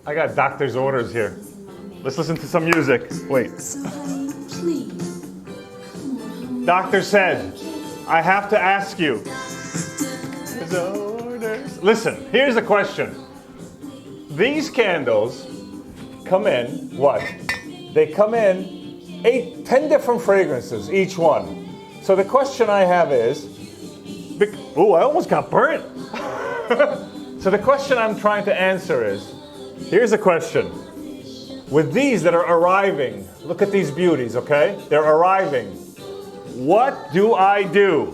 I got doctor's orders here. Let's listen to some music. Wait. Doctor said, I have to ask you. Listen, here's the question. These candles come in, what? They come in 10 different fragrances, each one. So the question I have is, oh, I almost got burnt. So the question I'm trying to answer is, here's the question. With these that are arriving, look at these beauties, okay? They're arriving. What do I do?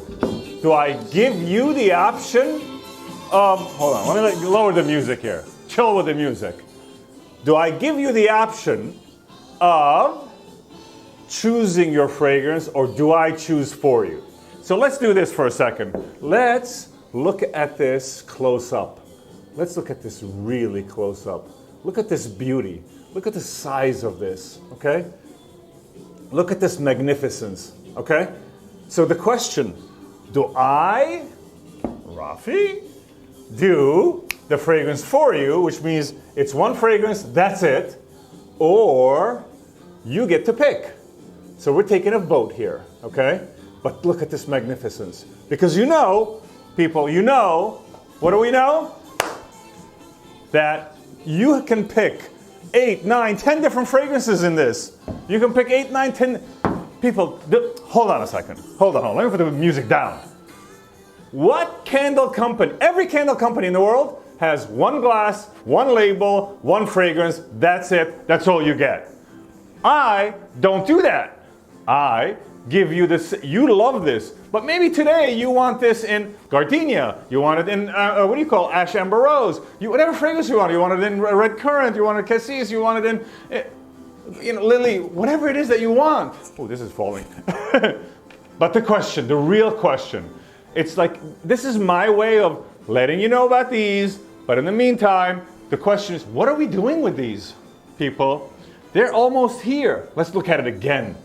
Do I give you the option of, hold on, let me lower the music here. Chill with the music. Do I give you the option of choosing your fragrance, or do I choose for you? So let's do this for a second. Let's look at this close up. Let's look at this really close up. Look at this beauty. Look at the size of this, okay? Look at this magnificence, okay? So the question, do I, Rafi, do the fragrance for you, which means it's one fragrance, that's it, or you get to pick. So we're taking a vote here, okay? But look at this magnificence. Because you know, people, you know, what do we know? That you can pick 8, 9, 10 different fragrances in this. You can pick 8, 9, 10. People, hold on a second. Hold on, let me put the music down. What candle company, every candle company in the world has one glass, one label, one fragrance, that's it, that's all you get. I don't do that. I give you this, you love this, but maybe today you want this in gardenia, you want it in, what do you call, ash amber rose, whatever fragrance you want it in red currant, you want it cassis, you want it in, lily, whatever it is that you want. Oh, this is falling. But the question, the real question, it's like, this is my way of letting you know about these, but in the meantime, the question is, what are we doing with these, people? They're almost here. Let's look at it again.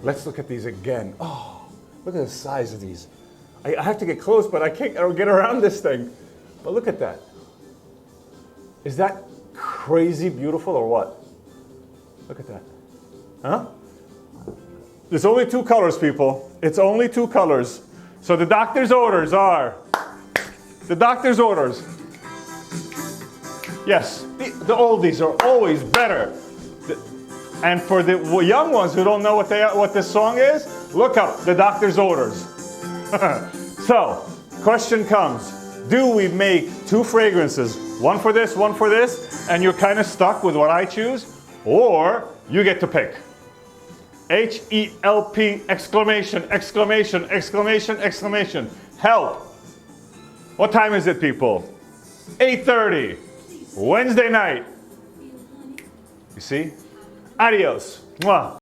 Let's look at these again. Oh, look at the size of these. I have to get close, but I can't get around this thing. But look at that. Is that crazy beautiful or what? Look at that. Huh? There's only 2 colors, people. It's only 2 colors. So the doctor's orders are, yes, the oldies are always better. And for the young ones who don't know what this song is, look up the doctor's orders. So, question comes, do we make 2 fragrances, one for this, and you're kind of stuck with what I choose, or you get to pick? H-E-L-P, exclamation, exclamation, exclamation, exclamation. Help. What time is it, people? 8:30, Wednesday night. You see? Adios. Mwah.